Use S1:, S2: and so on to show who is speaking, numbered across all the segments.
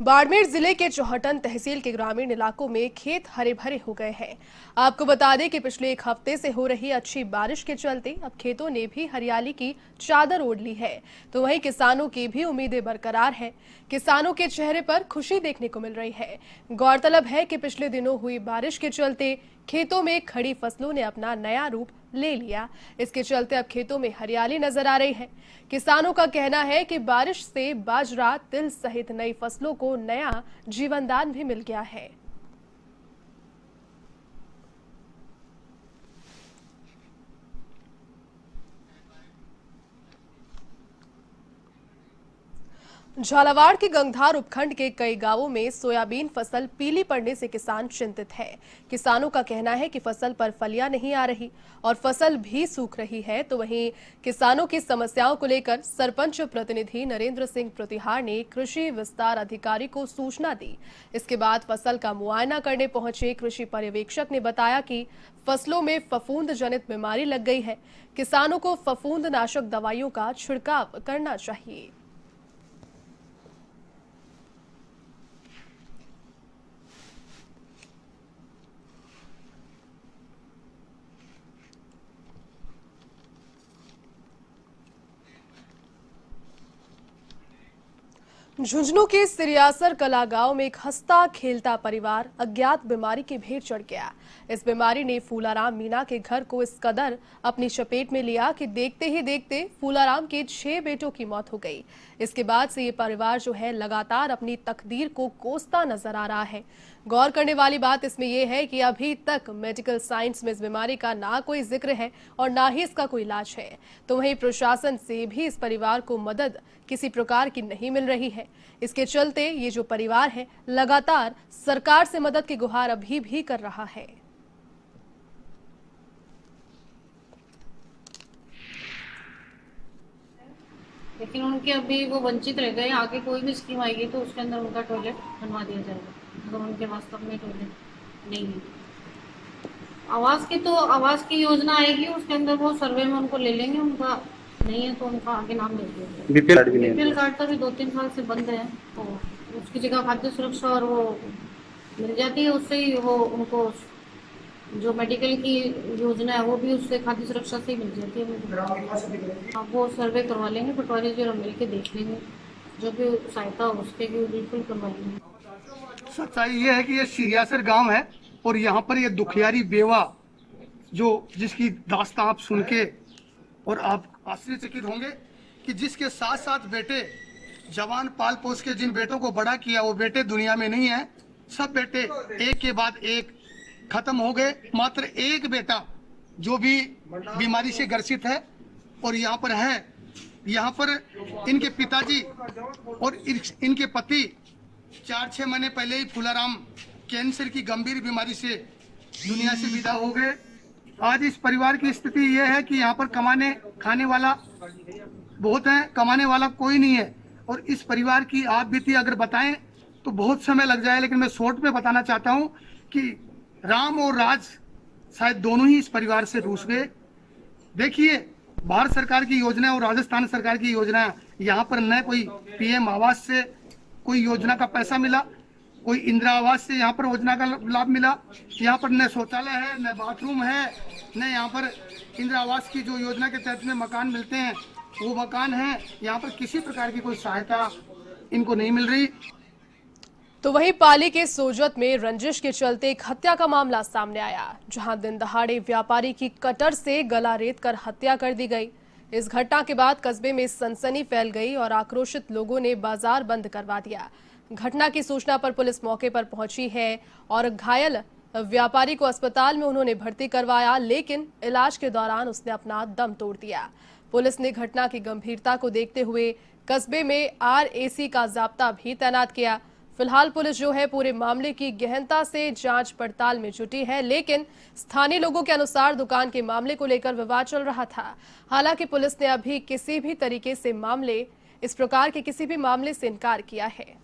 S1: बाड़मेर जिले के चौहटन तहसील के ग्रामीण इलाकों में खेत हरे भरे हो गए हैं। आपको बता दें कि पिछले एक हफ्ते से हो रही अच्छी बारिश के चलते अब खेतों ने भी हरियाली की चादर ओढ़ ली है। तो वहीं किसानों की भी उम्मीदें बरकरार हैं। किसानों के चेहरे पर खुशी देखने को मिल रही है। गौरतलब है कि पिछले दिनों हुई बारिश के चलते खेतों में खड़ी फसलों ने अपना नया रूप ले लिया। इसके चलते अब खेतों में हरियाली नजर आ रही है। किसानों का कहना है कि बारिश से बाजरा, तिल सहित नई फसलों को नया जीवनदान भी मिल गया है। झालावाड़ के गंगधार उपखंड के कई गांवों में सोयाबीन फसल पीली पड़ने से किसान चिंतित है। किसानों का कहना है कि फसल पर फलियां नहीं आ रही और फसल भी सूख रही है। तो वहीं किसानों की समस्याओं को लेकर सरपंच प्रतिनिधि नरेंद्र सिंह प्रतिहार ने कृषि विस्तार अधिकारी को सूचना दी। इसके बाद फसल का मुआयना करने पहुंचे कृषि पर्यवेक्षक ने बताया कि फसलों में फफूंद जनित बीमारी लग गई है। किसानों को फफूंद नाशक दवाइयों का छिड़काव करना चाहिए। झुंझुनू के सिरियासर कला गांव में एक हंसता खेलता परिवार अज्ञात बीमारी की भेंट चढ़ गया। इस बीमारी ने फूलाराम मीणा के घर को इस कदर अपनी चपेट में लिया कि देखते ही देखते फूलाराम के 6 बेटों की मौत हो गई। इसके बाद से ये परिवार जो है लगातार अपनी तकदीर को कोसता नजर आ रहा है। गौर करने वाली बात इसमें यह है कि अभी तक मेडिकल साइंस में इस बीमारी का ना कोई जिक्र है और ना ही इसका कोई इलाज है। तो वहीं प्रशासन से भी इस परिवार को मदद किसी प्रकार की नहीं मिल रही है। इसके चलते ये जो परिवार है लगातार सरकार से मदद की गुहार अभी भी कर रहा है।
S2: लेकिन उनके अभी वो वंचित रह गए। आगे कोई भी स्कीम आएगी तो उसके अंदर उनका टॉयलेट बनवा दिया जाएगा अगर उनके वास्तव में टॉयलेट नहीं है। आवास की योजना आएगी, उसके अंदर वो सर्वे में उनको ले लेंगे। उनका नहीं है तो उनका आगे नाम ले दिया जाएगा।
S3: बीपीएल कार्ड भी नहीं है।
S2: बीपीएल कार्ड तो अभी 2-3 साल से बंद है, तो उसकी जगह खाद्य सुरक्षा और वो मिल जाती है। उससे ही वो उनको जो मेडिकल की योजना है वो भी उससे खाद्य सुरक्षा से ही मिल जाती है। अब वो सर्वे करवा लेंगे, पटवारी जी और मिल के देख लेंगे, जो भी सहायता हो उसके भी बिल्कुल करवाएंगे।
S4: सच्चाई ये है कि ये सिरियासर गांव है और यहाँ पर ये दुखियारी बेवा जो जिसकी दास्तां आप सुन के और आप आश्चर्यचकित होंगे कि जिसके 7-7 बेटे जवान पाल पोस के जिन बेटों को बड़ा किया वो बेटे दुनिया में नहीं है। सब बेटे एक के बाद एक खत्म हो गए। मात्र एक बेटा जो भी बीमारी से ग्रसित है और यहाँ पर है। यहाँ पर इनके पिताजी और इनके पति 4-6 महीने पहले ही फूलाराम कैंसर की गंभीर बीमारी से दुनिया से विदा हो गए। आज इस परिवार की स्थिति यह है कि यहाँ पर कमाने खाने वाला बहुत है, कमाने वाला कोई नहीं है। और इस परिवार की आप बीती अगर बताएं तो बहुत समय लग जाए, लेकिन मैं शॉर्ट में बताना चाहता हूं कि राम और राज शायद दोनों ही इस परिवार से रूठ गए। देखिए, भारत सरकार की योजना और राजस्थान सरकार की योजना, यहाँ पर न कोई पीएम आवास से कोई योजना का पैसा मिला, कोई इंदिरा आवास से यहाँ पर योजना का लाभ मिला। यहाँ पर न शौचालय है, न बाथरूम है, न यहाँ पर इंदिरा आवास की जो योजना के तहत में मकान मिलते हैं वो मकान है। यहाँ पर किसी प्रकार की कोई सहायता इनको नहीं मिल रही।
S1: तो वहीं पाली के सोजत में रंजिश के चलते एक हत्या का मामला सामने आया, जहां दिन दहाड़े व्यापारी की कटर से गला रेत कर हत्या कर दी गई। इस घटना के बाद कस्बे में सनसनी फैल गई और आक्रोशित लोगों ने बाजार बंद करवा दिया। घटना की सूचना पर पुलिस मौके पर पहुंची है और घायल व्यापारी को अस्पताल में उन्होंने भर्ती करवाया, लेकिन इलाज के दौरान उसने अपना दम तोड़ दिया। पुलिस ने घटना की गंभीरता को देखते हुए कस्बे में आरएसी का जाब्ता भी तैनात किया। फिलहाल पुलिस जो है पूरे मामले की गहनता से जांच पड़ताल में जुटी है, लेकिन स्थानीय लोगों के अनुसार दुकान के मामले को लेकर विवाद चल रहा था। हालांकि पुलिस ने अभी किसी भी तरीके से इस प्रकार के किसी भी मामले से इनकार किया है।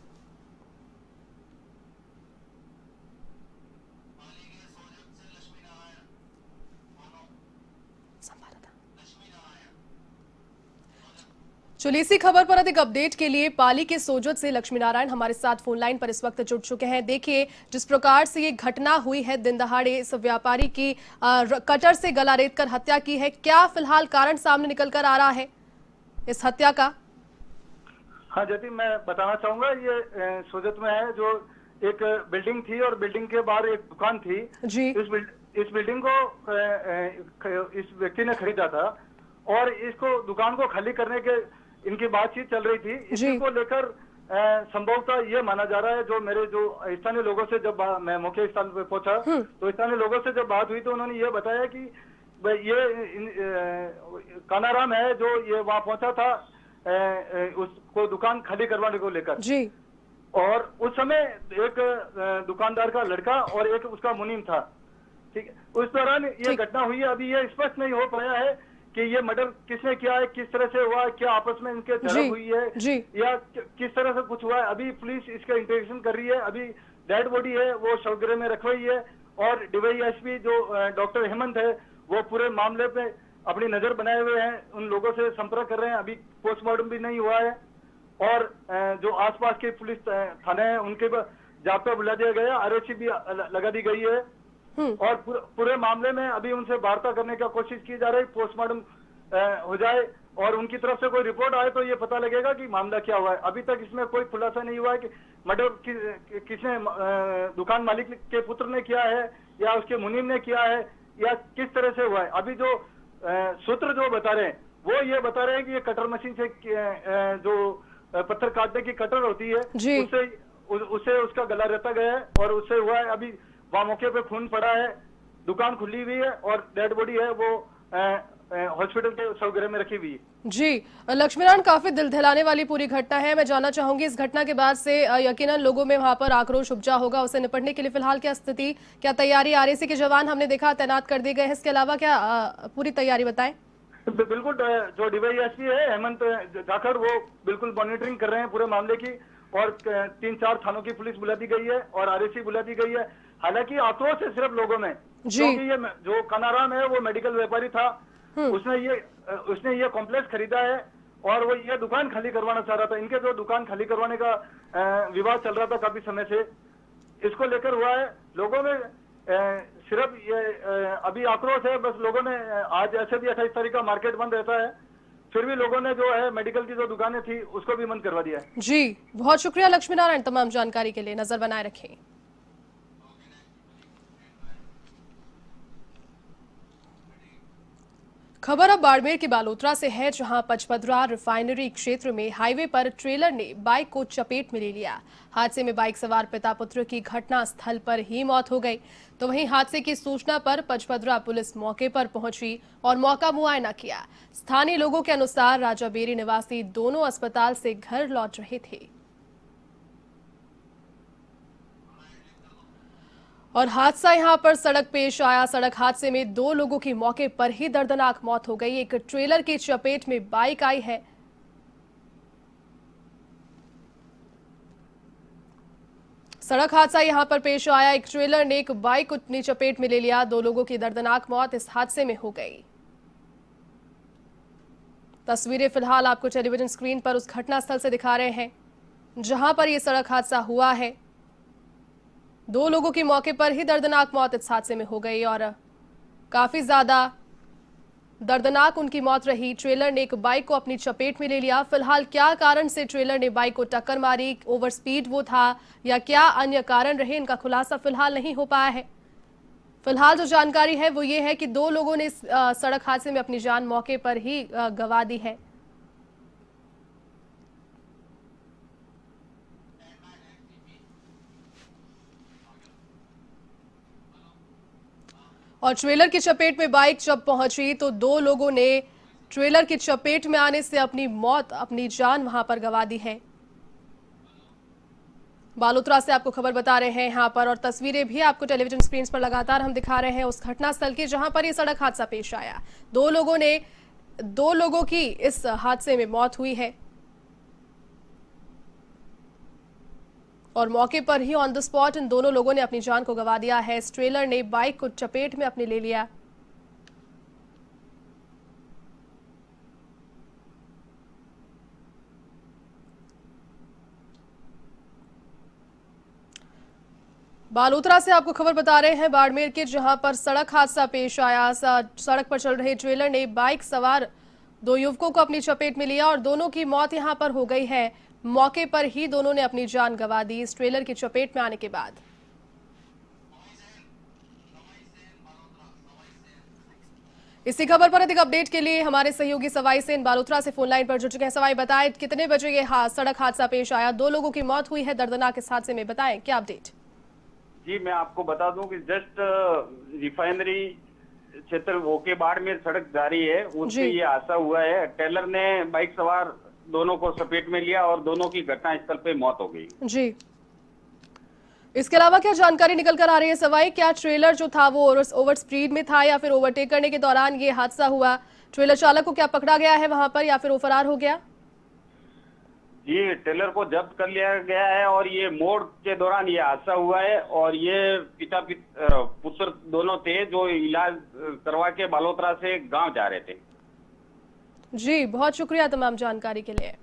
S1: चलिए इसी खबर पर अधिक अपडेट के लिए पाली के सोजत से लक्ष्मी नारायण हमारे साथ फोन लाइन पर इस वक्त जुड़ चुके हैं। देखिए, जिस प्रकार से ये घटना हुई है, दिन दहाड़े इस व्यापारी की कटर से गला रेत कर हत्या की है, क्या फिलहाल कारण सामने निकल कर आ रहा है इस हत्या का?
S3: हाँ ज्योति, मैं बताना चाहूंगा, ये सोजत में है, जो एक बिल्डिंग थी और बिल्डिंग के बाहर एक दुकान थी
S1: जी।
S3: इस बिल्डिंग को इस व्यक्ति ने खरीदा था और इसको दुकान को खाली करने के इनकी बातचीत चल रही थी। इसी को लेकर संभवतः ये माना जा रहा है, जो मेरे जो स्थानीय लोगों से जब मैं मुख्य स्थान पे पहुंचा तो स्थानीय लोगों से जब बात हुई तो उन्होंने ये बताया कि ये कानाराम है जो ये वहां पहुंचा था उसको दुकान खाली करवाने को लेकर
S1: जी।
S3: और उस समय एक दुकानदार का लड़का और एक उसका मुनीम था। ठीक है, उस दौरान ये घटना हुई है। अभी ये स्पष्ट नहीं हो पाया है कि ये मर्डर किसने किया है, किस तरह से हुआ है, क्या आपस में इनके झड़प हुई है या किस तरह से कुछ हुआ है। अभी पुलिस इसका इंवेस्टिगेशन कर रही है। अभी डेड बॉडी है वो शवगृह में रखवाई है और डीवाईएसपी जो डॉक्टर हेमंत है वो पूरे मामले पे अपनी नजर बनाए हुए हैं, उन लोगों से संपर्क कर रहे हैं। अभी पोस्टमार्टम भी नहीं हुआ है और जो आसपास के पुलिस थाने हैं उनके जाब्ता बुला दिया गया, आरओसी भी लगा दी गई है और पूरे मामले में अभी उनसे वार्ता करने का कोशिश की जा रही। पोस्टमार्टम हो जाए और उनकी तरफ से कोई रिपोर्ट आए तो ये पता लगेगा कि मामला क्या हुआ है। अभी तक इसमें कोई खुलासा नहीं हुआ है कि मर्डर किसने दुकान मालिक के पुत्र ने किया है या उसके मुनीम ने किया है या किस तरह से हुआ है। अभी जो सूत्र जो बता रहे हैं वो ये बता रहे हैं कि ये कटर मशीन से जो पत्थर काटने की कटर होती है उससे उसका गला रहता गया है और उससे हुआ है। अभी वहां मौके पे खून पड़ा है, दुकान खुली हुई है और डेड बॉडी है वो हॉस्पिटल के शवगृह में रखी हुई है।
S1: जी लक्ष्मीनारायण, काफी दिल दहलाने वाली पूरी घटना है। मैं जानना चाहूंगी, इस घटना के बाद से यकीनन लोगों में वहां पर आक्रोश उपजा होगा। उसे निपटने के लिए फिलहाल क्या स्थिति, क्या तैयारी? आरएसी के जवान हमने देखा तैनात कर दिए गए हैं, इसके अलावा क्या पूरी तैयारी बताएं?
S3: बिल्कुल, जो डीवाईएसपी है हेमंत जाखड़ वो बिल्कुल मॉनिटरिंग कर रहे हैं पूरे मामले की और 3-4 थानों की पुलिस बुला दी गई है और आरएसी बुला दी गई है। हालांकि आक्रोश है सिर्फ लोगों में, क्योंकि ये जो कानाराम है वो मेडिकल व्यापारी था, उसने ये कॉम्प्लेक्स खरीदा है और वो ये दुकान खाली करवाना चाह रहा था। इनके जो दुकान खाली करवाने का विवाद चल रहा था काफी समय से, इसको लेकर हुआ है। लोगों में सिर्फ ये अभी आक्रोश है बस। लोगों ने आज ऐसे भी 28 तारीख का मार्केट बंद रहता है, फिर भी लोगों ने जो है मेडिकल की जो दुकानें थी उसको भी बंद करवा दिया है।
S1: जी बहुत शुक्रिया लक्ष्मीनारायण तमाम जानकारी के लिए। नजर बनाए रखें। खबर अब बाड़मेर के बालोतरा से है, जहां पचपदरा रिफाइनरी क्षेत्र में हाईवे पर ट्रेलर ने बाइक को चपेट में ले लिया। हादसे में बाइक सवार पिता पुत्र की घटना स्थल पर ही मौत हो गई। तो वहीं हादसे की सूचना पर पचपदरा पुलिस मौके पर पहुंची और मौका मुआयना किया। स्थानीय लोगों के अनुसार राजाबेरी निवासी दोनों अस्पताल से घर लौट रहे थे और हादसा यहां पर सड़क पेश आया। सड़क हादसे में 2 लोगों की मौके पर ही दर्दनाक मौत हो गई। एक ट्रेलर की चपेट में बाइक आई है। सड़क हादसा यहां पर पेश आया, एक ट्रेलर ने एक बाइक को अपनी चपेट में ले लिया। 2 लोगों की दर्दनाक मौत इस हादसे में हो गई। तस्वीरें फिलहाल आपको टेलीविजन स्क्रीन पर उस घटनास्थल से दिखा रहे हैं जहां पर यह सड़क हादसा हुआ है। 2 लोगों की मौके पर ही दर्दनाक मौत इस हादसे में हो गई और काफी ज्यादा दर्दनाक उनकी मौत रही। ट्रेलर ने एक बाइक को अपनी चपेट में ले लिया। फिलहाल क्या कारण से ट्रेलर ने बाइक को टक्कर मारी, ओवर स्पीड वो था या क्या अन्य कारण रहे, इनका खुलासा फिलहाल नहीं हो पाया है। फिलहाल जो जानकारी है वो ये है कि 2 लोगों ने इस सड़क हादसे में अपनी जान मौके पर ही गंवा दी है। और ट्रेलर की चपेट में बाइक जब पहुंची तो 2 लोगों ने ट्रेलर की चपेट में आने से अपनी जान वहां पर गंवा दी है। बालोतरा से आपको खबर बता रहे हैं यहां पर और तस्वीरें भी आपको टेलीविजन स्क्रीन पर लगातार हम दिखा रहे हैं उस घटनास्थल की जहां पर यह सड़क हादसा पेश आया। 2 लोगों की इस हादसे में मौत हुई है और मौके पर ही ऑन द स्पॉट इन दोनों लोगों ने अपनी जान को गंवा दिया है। इस ट्रेलर ने बाइक को चपेट में अपने ले लिया। बालोतरा से आपको खबर बता रहे हैं बाड़मेर के, जहां पर सड़क हादसा पेश आया। सड़क पर चल रहे ट्रेलर ने बाइक सवार 2 युवकों को अपनी चपेट में लिया और दोनों की मौत यहां पर हो गई है। मौके पर ही दोनों ने अपनी जान गंवा दी इस ट्रेलर की चपेट में आने के बाद। इसी खबर पर अधिक अपडेट के लिए हमारे सहयोगी सवाई सेन बालोतरा से फोन लाइन पर जुड़ चुके हैं। सवाई, बताएं कितने बजे ये सड़क हादसा पेश आया? 2 लोगों की मौत हुई है दर्दनाक इस हादसे में, बताएं क्या अपडेट?
S5: जी, मैं आपको बता दूं कि जस्ट रिफाइनरी क्षेत्र होके बाड़मेर सड़क जा रही है, उससे ये हादसा हुआ है। टेलर ने बाइक सवार दोनों को चपेट में लिया और दोनों की घटनास्थल पे मौत हो गई।
S1: जी, इसके अलावा क्या जानकारी निकल कर आ रही है सवाई? क्या ट्रेलर जो था वो ओवर स्पीड में था या फिर ओवरटेक करने के दौरान ये हादसा हुआ? ट्रेलर चालक को क्या पकड़ा गया है वहां पर या फिर वो फरार हो गया?
S5: ये टेलर को जब्त कर लिया गया है और ये मोड़ के दौरान ये हादसा हुआ है और ये पिता पुत्र दोनों थे जो इलाज करवा के बालोतरा से गांव जा रहे थे।
S1: जी, बहुत शुक्रिया तमाम जानकारी के लिए।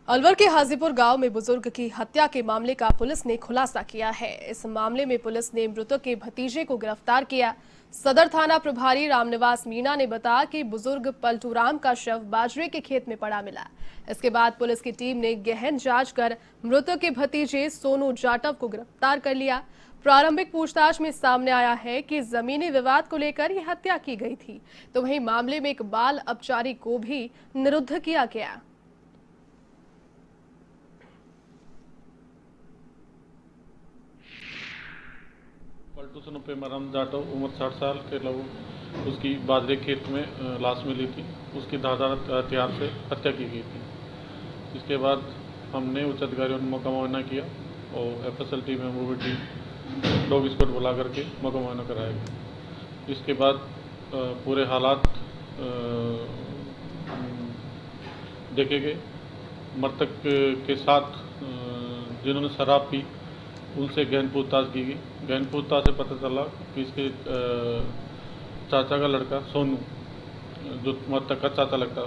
S1: अलवर के हाजीपुर गांव में बुजुर्ग की हत्या के मामले का पुलिस ने खुलासा किया है। इस मामले में पुलिस ने मृतक के भतीजे को गिरफ्तार किया। सदर थाना प्रभारी रामनिवास मीणा ने बताया कि बुजुर्ग पलटूराम का शव बाजरे के खेत में पड़ा मिला। इसके बाद पुलिस की टीम ने गहन जांच कर मृतक के भतीजे सोनू जाटव को गिरफ्तार कर लिया। प्रारंभिक पूछताछ में सामने आया है कि जमीनी विवाद को लेकर यह हत्या की गई थी, तो वहीं मामले में एक बाल अपचारी को भी निरुद्ध किया गया।
S6: पलटू पेमाराम जाटव उम्र 60 साल के लगभग उसकी बाजरे खेत में लाश मिली थी। उसकी धारदार हथियार से हत्या की गई थी। इसके बाद हमने उच्च अधिकारियों ने मौका मुआयना किया और FSL टीम में मूवी टीम डॉग स्क्वाड बुला करके मौका मुआयना कराया गया। इसके बाद पूरे हालात देखे गए। मृतक के साथ जिन्होंने शराब पी उनसे गहन पूछताछ की गई। गहन पूछताछ से पता चला कि इसके चाचा का लड़का सोनू, जो मृतक का चाचा लगता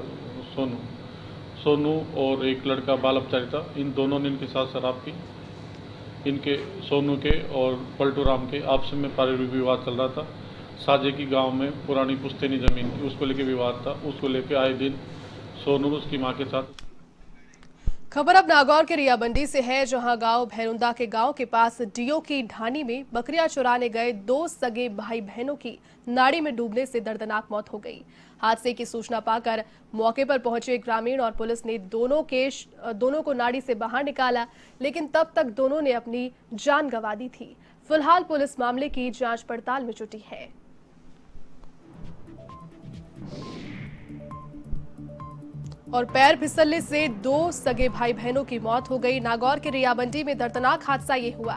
S6: सोनू और एक लड़का बाल अपचारी था, इन दोनों ने इनके साथ शराब पी। इनके सोनू के और पलटूराम के आपस में पारिवारिक विवाद चल रहा था। साजे की गांव में पुरानी पुश्तैनी जमीन थी, उसको लेके विवाद था। उसको लेके आए दिन सोनू उसकी मां के साथ।
S1: खबर अब नागौर के रियाबंडी से है, जहां गांव भैरुंदा के गांव के पास डीओ की ढानी में बकरियां चुराने गए 2 सगे भाई बहनों की नाड़ी में डूबने से दर्दनाक मौत हो गई। हादसे की सूचना पाकर मौके पर पहुंचे ग्रामीण और पुलिस ने दोनों को नाड़ी से बाहर निकाला, लेकिन तब तक दोनों ने अपनी जान गंवा दी थी। फिलहाल पुलिस मामले की जांच पड़ताल में जुटी है। और पैर फिसलने से 2 सगे भाई बहनों की मौत हो गई। नागौर के रियाबंडी में दर्दनाक हादसा ये हुआ।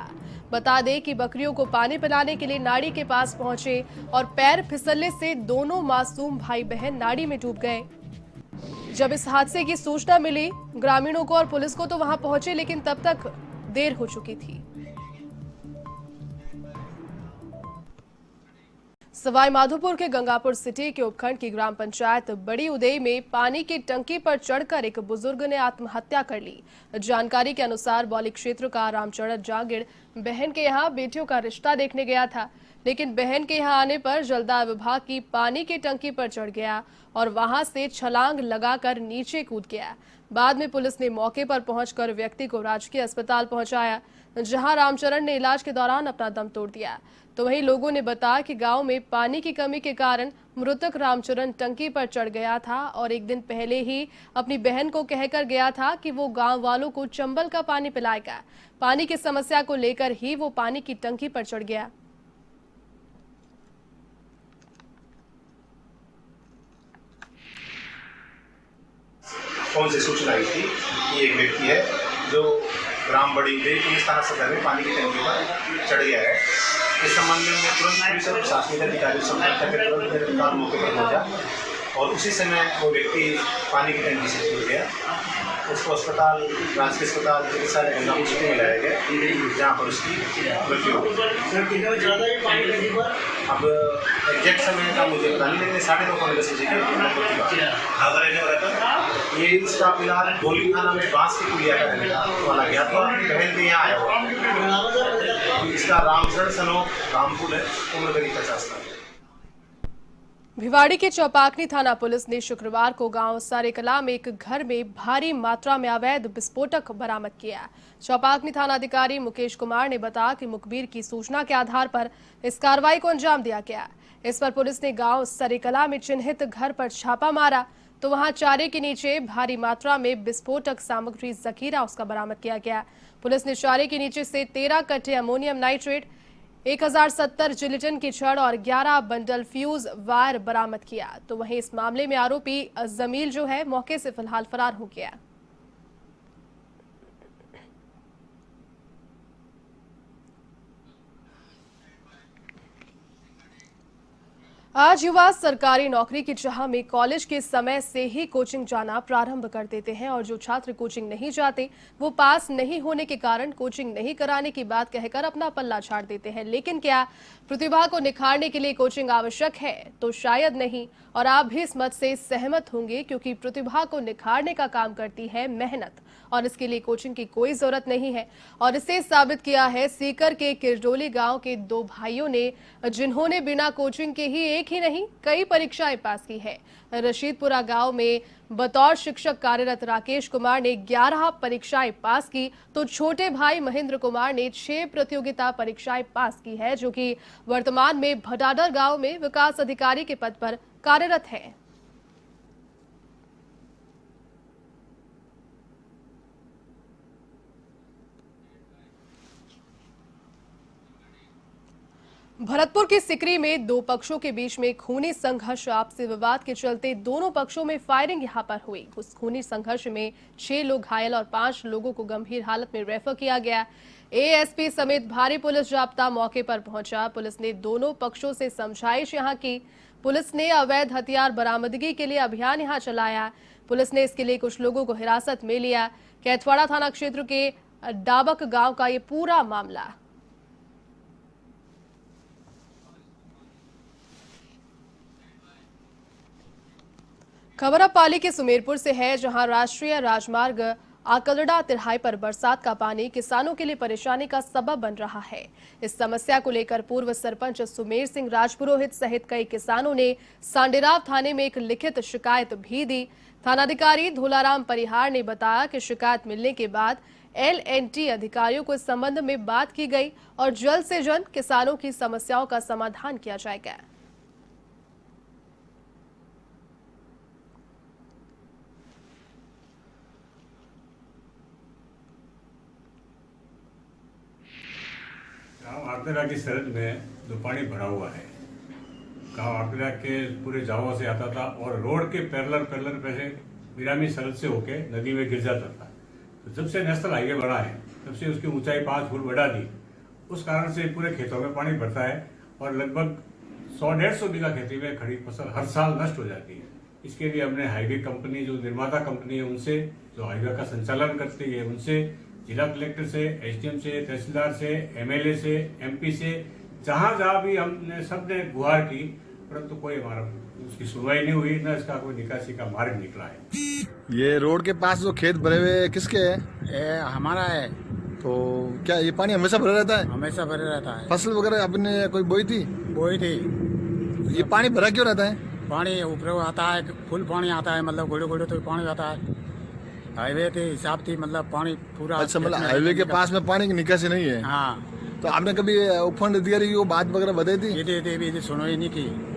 S1: बता दें कि बकरियों को पानी पिलाने के लिए नाड़ी के पास पहुंचे और पैर फिसलने से दोनों मासूम भाई बहन नाड़ी में डूब गए। जब इस हादसे की सूचना मिली ग्रामीणों को और पुलिस को तो वहां पहुंचे, लेकिन तब तक देर हो चुकी थी। सवाई माधोपुर के गंगापुर सिटी के उपखंड की ग्राम पंचायत बड़ी उदय में पानी की टंकी पर चढ़कर एक बुजुर्ग ने आत्महत्या कर ली। जानकारी के अनुसार बौली क्षेत्र का रामचरण जागीर बहन के यहाँ बेटियों का रिश्ता देखने गया था, लेकिन बहन के यहाँ आने पर जलदाय विभाग की पानी की टंकी पर चढ़ गया और वहां से छलांग लगाकर नीचे कूद गया। बाद में पुलिस ने मौके पर पहुंचकर व्यक्ति को राजकीय अस्पताल पहुंचाया, जहां रामचरण ने इलाज के दौरान अपना दम तोड़ दिया। तो वहीं लोगों ने बताया कि गांव में पानी की कमी के कारण मृतक रामचरण टंकी पर चढ़ गया था और एक दिन पहले ही अपनी बहन को कहकर गया था कि वो गांव वालों को चंबल का पानी पिलाएगा। पानी की समस्या को लेकर ही वो पानी की टंकी पर चढ़ गया।
S7: फोन से सूचना आई थी कि एक व्यक्ति है जो ग्राम बड़ी उदय पुलिस थाना सदर में पानी की टंकी पर चढ़ गया है। इस संबंध में तुरंत पुलिस और प्रशासनिक अधिकारी संपर्क करके तुरंत गिरफ्तार मौके पर पहुंचा और उसी समय वो व्यक्ति पानी की टंकी से छूट गया। उसको अस्पताल राजकीय अस्पताल चिकित्सा गंगापुर सिटी में लाया गया, जहाँ पर उसकी मृत्यु हो गई। अब एग्जैक्ट समय का मुझे पता नहीं, लेकिन 9:30 बजे ये इसका फिलहाल गोली थाना में बांस की कुलिया का रहने वाला गया था, अपनी बहन के यहाँ आया हुआ। इसका रामचरण सनो रामपुर है, उम्र करीब 50 साल।
S1: भिवाड़ी के चौपाकनी थाना पुलिस ने शुक्रवार को गांव सारेकला में एक घर में भारी मात्रा में अवैध विस्फोटक बरामद किया। चौपाकनी थानाधिकारी मुकेश कुमार ने बताया कि मुखबिर की सूचना के आधार पर इस कार्रवाई को अंजाम दिया गया। इस पर पुलिस ने गांव सारेकला में चिन्हित घर पर छापा मारा तो वहां चारे के नीचे भारी मात्रा में विस्फोटक सामग्री जखीरा उसका बरामद किया गया। पुलिस ने चारे के नीचे से 13 कट्टे अमोनियम नाइट्रेट, 1070 जिलेटिन की छड़ और 11 बंडल फ्यूज वायर बरामद किया। तो वहीं इस मामले में आरोपी जमील जो है मौके से फिलहाल फरार हो गया। आज युवा सरकारी नौकरी की चाह में कॉलेज के समय से ही कोचिंग जाना प्रारंभ कर देते हैं और जो छात्र कोचिंग नहीं जाते वो पास नहीं होने के कारण कोचिंग नहीं कराने की बात कहकर अपना पल्ला झाड़ देते हैं। लेकिन क्या प्रतिभा को निखारने के लिए कोचिंग आवश्यक है? तो शायद नहीं, और आप भी इस मत से सहमत होंगे, क्योंकि प्रतिभा को निखारने का काम करती है मेहनत और इसके लिए कोचिंग की कोई जरूरत नहीं है। और इसे साबित किया है सीकर के किरडोली गांव के 2 भाइयों ने, जिन्होंने बिना कोचिंग के ही एक ही नहीं कई परीक्षाएं पास की है। रशीदपुरा गांव में बतौर शिक्षक कार्यरत राकेश कुमार ने 11 परीक्षाएं पास की तो छोटे भाई महेंद्र कुमार ने 6 प्रतियोगिता परीक्षाएं पास की है, जो कि वर्तमान में भटाडर गांव में विकास अधिकारी के पद पर कार्यरत है। भरतपुर की सिकरी में 2 पक्षों के बीच में खूनी संघर्ष, आपसी विवाद के चलते दोनों पक्षों में फायरिंग यहां पर हुई। उस खूनी संघर्ष में 6 लोग घायल और 5 लोगों को गंभीर हालत में रेफर किया गया। एएसपी समेत भारी पुलिस जाब्ता मौके पर पहुंचा। पुलिस ने दोनों पक्षों से समझाइश यहां की। पुलिस ने अवैध हथियार बरामदगी के लिए अभियान यहां चलाया। पुलिस ने इसके लिए कुछ लोगों को हिरासत में लिया। कैथवाड़ा थाना क्षेत्र के डाबक गांव का ये पूरा मामला। खबर अब पाली के सुमेरपुर से है, जहां राष्ट्रीय राजमार्ग आकलड़ा तिराही पर बरसात का पानी किसानों के लिए परेशानी का सबब बन रहा है। इस समस्या को लेकर पूर्व सरपंच सुमेर सिंह राजपुरोहित सहित कई किसानों ने सांडेराव थाने में एक लिखित शिकायत भी दी। थानाधिकारी धोलाराम परिहार ने बताया कि शिकायत मिलने के बाद LNT अधिकारियों को इस संबंध में बात की गई और जल्द से जल्द किसानों की समस्याओं का समाधान किया जाएगा।
S8: गाँव आकरा की सरहद में जो पानी भरा हुआ है, गाँव आकरा के पूरे जावा से आता था और रोड के पैरेलल पे से बिरामी सरहद से होके नदी में गिर जाता था। तो जब से नेशनल हाईवे बना है तब से उसकी ऊंचाई 5 फुट बढ़ा दी। उस कारण से पूरे खेतों में पानी भरता है और लगभग 100-150 बीघा खेती में खड़ी फसल हर साल नष्ट हो जाती है। इसके लिए हमने हाईवे कंपनी, जो निर्माता कंपनी है उनसे, जो हाईवे का संचालन करती है उनसे, जिला कलेक्टर से, SDM से, तहसीलदार से, MLA से, MP से, जहाँ भी हमने सबने गुहार की, परंतु कोई हमारा उसकी सुनवाई नहीं हुई, न इसका कोई निकासी का मार्ग निकला है।
S9: ये रोड के पास जो खेत भरे हुए किसके है?
S10: हमारा है।
S9: तो क्या ये पानी हमेशा भरा रहता है?
S10: हमेशा भरे रहता है।
S9: फसल वगैरह आपने कोई बोई थी?
S10: बोई थी।
S9: ये पानी भरा क्यों रहता है?
S10: पानी ऊपर आता है, फुल पानी आता है, मतलब घोड़े घोड़े तो पानी आता है। हाईवे के हिसाब थी, मतलब पानी पूरा।
S9: अच्छा, मतलब हाईवे के पास में पानी की निकासी नहीं है?
S10: हाँ।
S9: तो आपने कभी उपखंड अधिकारी को बात वगैरह बताई थी?
S10: सुनवाई नहीं की।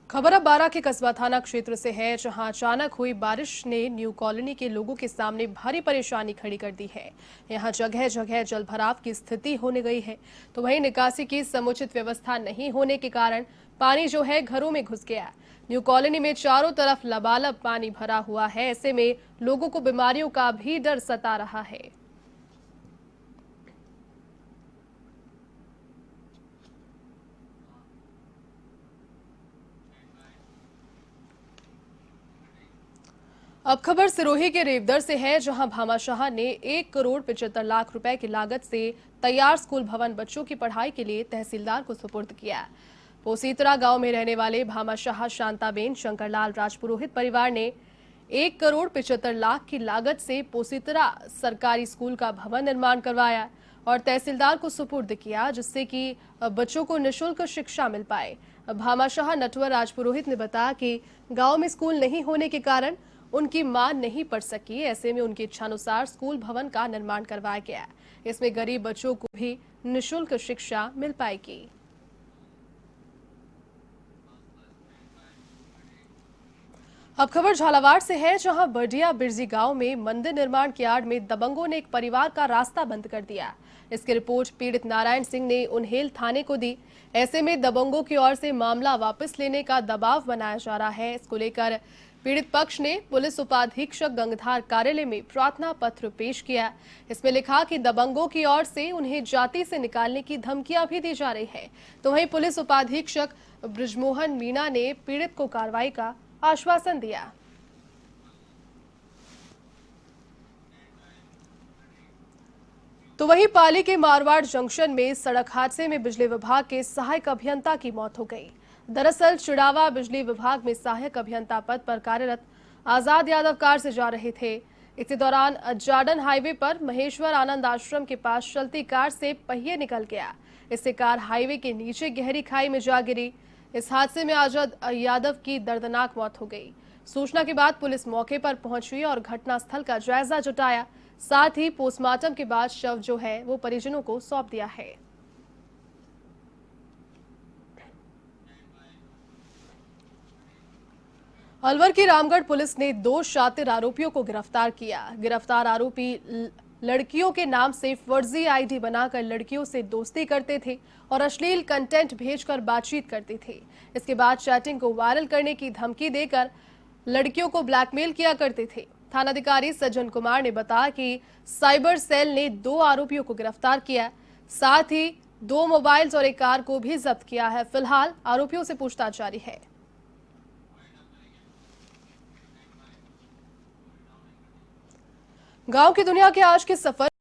S1: खबर अब बारा के कस्बा थाना क्षेत्र से है, जहां अचानक हुई बारिश ने न्यू कॉलोनी के लोगों के सामने भारी परेशानी खड़ी कर दी है। यहां जगह जगह जलभराव की स्थिति होने गई है, तो वहीं निकासी की समुचित व्यवस्था नहीं होने के कारण पानी जो है घरों में घुस गया। न्यू कॉलोनी में चारों तरफ लबालब पानी भरा हुआ है। ऐसे में लोगों को बीमारियों का भी डर सता रहा है। अब खबर सिरोही के रेवदर से है, जहां भामाशाह ने 1 करोड़ 75 लाख रुपए की लागत से तैयार स्कूल भवन बच्चों की पढ़ाई के लिए तहसीलदार को सुपुर्द किया। पोसीतरा गांव में रहने वाले भामाशाह शांताबेन शंकरलाल राजपुरोहित परिवार ने 1 करोड़ 75 लाख की लागत से पोसीतरा सरकारी स्कूल का भवन निर्माण करवाया और तहसीलदार को सुपुर्द किया, जिससे कि बच्चों को निःशुल्क शिक्षा मिल पाए। भामाशाह नटवर राजपुरोहित ने बताया कि गांव में स्कूल नहीं होने के कारण उनकी मां नहीं पढ़ सकी। ऐसे में उनकी इच्छानुसार स्कूल भवन का निर्माण करवाया गया। इसमें गरीब बच्चों को भी निःशुल्क शिक्षा मिल पाएगी। अब खबर झालावाड़ से है, जहां बडिया बिरजी गांव में मंदिर निर्माण की आड़ में दबंगों ने एक परिवार का रास्ता बंद कर दिया। इसकी रिपोर्ट पीड़ित नारायण सिंह ने उन्हेल थाने को दी। ऐसे में दबंगों की ओर से मामला वापस लेने का दबाव बनाया जा रहा है। इसको लेकर पीड़ित पक्ष ने पुलिस उपाधीक्षक गंगधार कार्यालय में प्रार्थना पत्र पेश किया। इसमें लिखा कि दबंगों की ओर से उन्हें जाति से निकालने की धमकियां भी दी जा रही है। तो वहीं पुलिस उपाधीक्षक ब्रिजमोहन मीणा ने पीड़ित को कार्रवाई का आश्वासन दिया। तो वहीं पाली के मारवाड़ जंक्शन में सड़क हादसे में बिजली विभाग के सहायक अभियंता की मौत हो गई। दरअसल चिड़ावा बिजली विभाग में सहायक अभियंता पद पर कार्यरत आजाद यादव कार से जा रहे थे। इसी दौरान जाडन हाईवे पर महेश्वर आनंद आश्रम के पास चलती कार से पहिए निकल गया। इससे कार हाईवे के नीचे गहरी खाई में जा गिरी। इस हादसे में आजाद यादव की दर्दनाक मौत हो गई। सूचना के बाद पुलिस मौके पर पहुंची और घटनास्थल का जायजा जुटाया। साथ ही पोस्टमार्टम के बाद शव जो है वो परिजनों को सौंप दिया है। अलवर की रामगढ़ पुलिस ने 2 शातिर आरोपियों को गिरफ्तार किया। गिरफ्तार आरोपी लड़कियों के नाम से फर्जी आईडी बनाकर लड़कियों से दोस्ती करते थे और अश्लील कंटेंट भेजकर बातचीत करते थे। इसके बाद चैटिंग को वायरल करने की धमकी देकर लड़कियों को ब्लैकमेल किया करते थे। थानाधिकारी सज्जन कुमार ने बताया कि साइबर सेल ने 2 आरोपियों को गिरफ्तार किया, साथ ही 2 मोबाइल्स और एक कार को भी जब्त किया है। फिलहाल आरोपियों से पूछताछ जारी है। गांव की दुनिया के आज के सफर